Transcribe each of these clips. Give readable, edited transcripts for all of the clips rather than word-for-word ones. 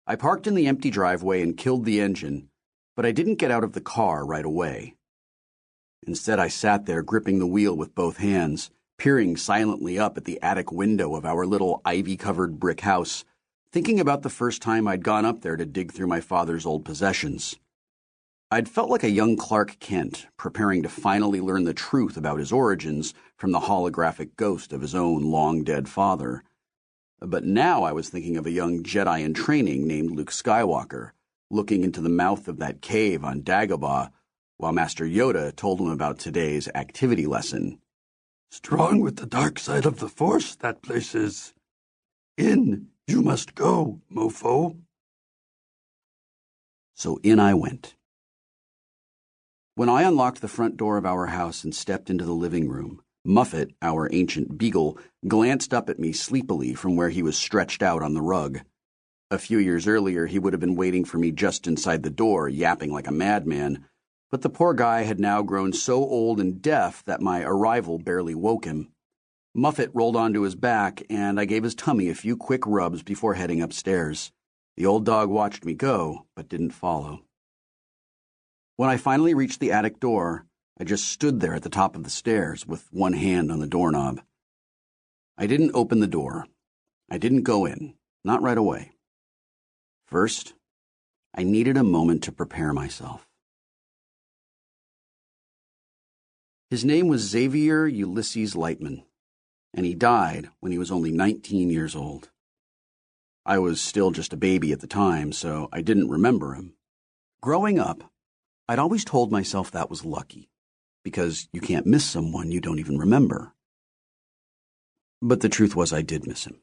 I parked in the empty driveway and killed the engine, but I didn't get out of the car right away. Instead, I sat there gripping the wheel with both hands, peering silently up at the attic window of our little ivy-covered brick house, thinking about the first time I'd gone up there to dig through my father's old possessions. I'd felt like a young Clark Kent, preparing to finally learn the truth about his origins from the holographic ghost of his own long-dead father. But now I was thinking of a young Jedi in training named Luke Skywalker, looking into the mouth of that cave on Dagobah, while Master Yoda told him about today's activity lesson. Strong with the dark side of the Force, that place is. In you must go, mofo. So in I went. When I unlocked the front door of our house and stepped into the living room, Muffet, our ancient beagle, glanced up at me sleepily from where he was stretched out on the rug. A few years earlier, he would have been waiting for me just inside the door, yapping like a madman, but the poor guy had now grown so old and deaf that my arrival barely woke him. Muffet rolled onto his back, and I gave his tummy a few quick rubs before heading upstairs. The old dog watched me go, but didn't follow. When I finally reached the attic door, I just stood there at the top of the stairs with one hand on the doorknob. I didn't open the door. I didn't go in, not right away. First, I needed a moment to prepare myself. His name was Xavier Ulysses Lightman, and he died when he was only 19 years old. I was still just a baby at the time, so I didn't remember him. Growing up, I'd always told myself that was lucky, because you can't miss someone you don't even remember. But the truth was I did miss him,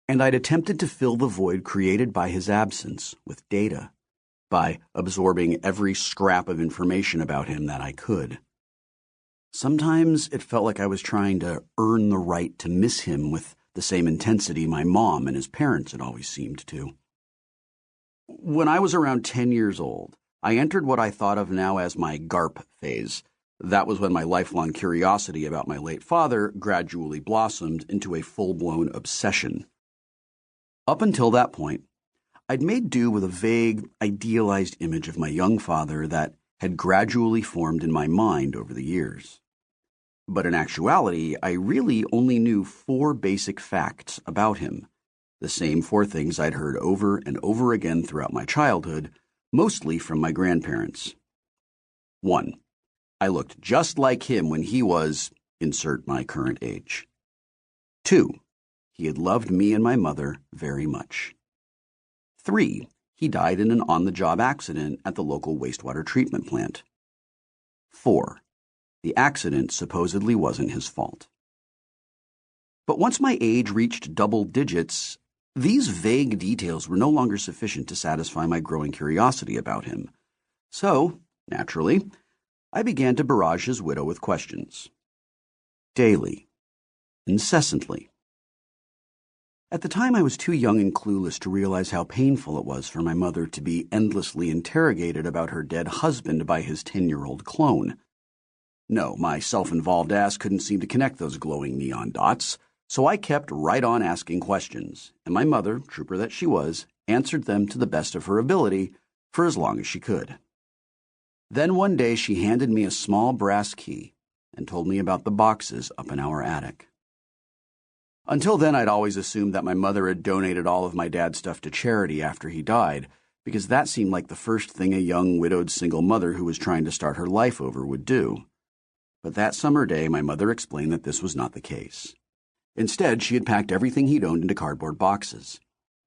and I'd attempted to fill the void created by his absence with data, by absorbing every scrap of information about him that I could. Sometimes it felt like I was trying to earn the right to miss him with the same intensity my mom and his parents had always seemed to. When I was around 10 years old, I entered what I thought of now as my GARP phase. That was when my lifelong curiosity about my late father gradually blossomed into a full-blown obsession. Up until that point, I'd made do with a vague, idealized image of my young father that had gradually formed in my mind over the years. But in actuality, I really only knew 4 basic facts about him, the same 4 things I'd heard over and over again throughout my childhood, mostly from my grandparents. 1. I looked just like him when he was, insert my current age. 2. He had loved me and my mother very much. 3. He died in an on-the-job accident at the local wastewater treatment plant. 4. The accident supposedly wasn't his fault. But once my age reached double digits, these vague details were no longer sufficient to satisfy my growing curiosity about him. So, naturally, I began to barrage his widow with questions. Daily. Incessantly. At the time, I was too young and clueless to realize how painful it was for my mother to be endlessly interrogated about her dead husband by his 10-year-old clone. No, my self-involved ass couldn't seem to connect those glowing neon dots, so I kept right on asking questions, and my mother, trooper that she was, answered them to the best of her ability for as long as she could. Then one day she handed me a small brass key and told me about the boxes up in our attic. Until then, I'd always assumed that my mother had donated all of my dad's stuff to charity after he died, because that seemed like the first thing a young widowed single mother who was trying to start her life over would do. But that summer day, my mother explained that this was not the case. Instead, she had packed everything he'd owned into cardboard boxes,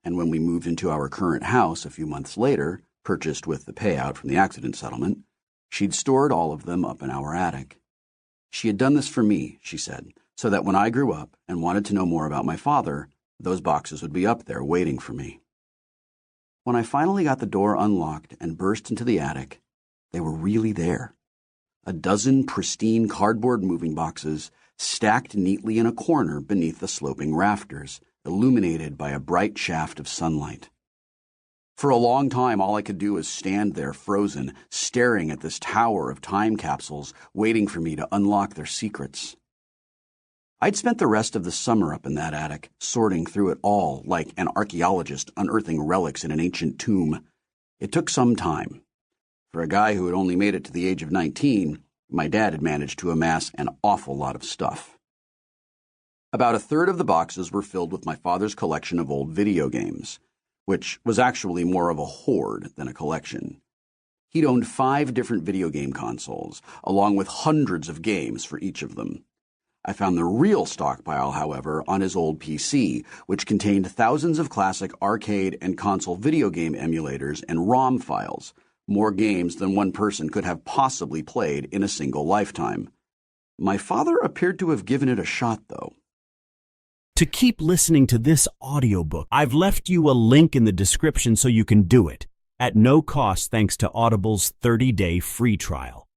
and when we moved into our current house a few months later, purchased with the payout from the accident settlement, she'd stored all of them up in our attic. She had done this for me, she said, so that when I grew up and wanted to know more about my father, those boxes would be up there waiting for me. When I finally got the door unlocked and burst into the attic, they were really there. A dozen pristine cardboard moving boxes stacked neatly in a corner beneath the sloping rafters, illuminated by a bright shaft of sunlight. For a long time, all I could do was stand there frozen, staring at this tower of time capsules, waiting for me to unlock their secrets. I'd spent the rest of the summer up in that attic, sorting through it all like an archaeologist unearthing relics in an ancient tomb. It took some time. For a guy who had only made it to the age of 19, my dad had managed to amass an awful lot of stuff. About a third of the boxes were filled with my father's collection of old video games, which was actually more of a hoard than a collection. He'd owned 5 different video game consoles, along with hundreds of games for each of them. I found the real stockpile, however, on his old PC, which contained thousands of classic arcade and console video game emulators and ROM files, more games than one person could have possibly played in a single lifetime. My father appeared to have given it a shot, though. To keep listening to this audiobook, I've left you a link in the description so you can do it, at no cost thanks to Audible's 30-day free trial.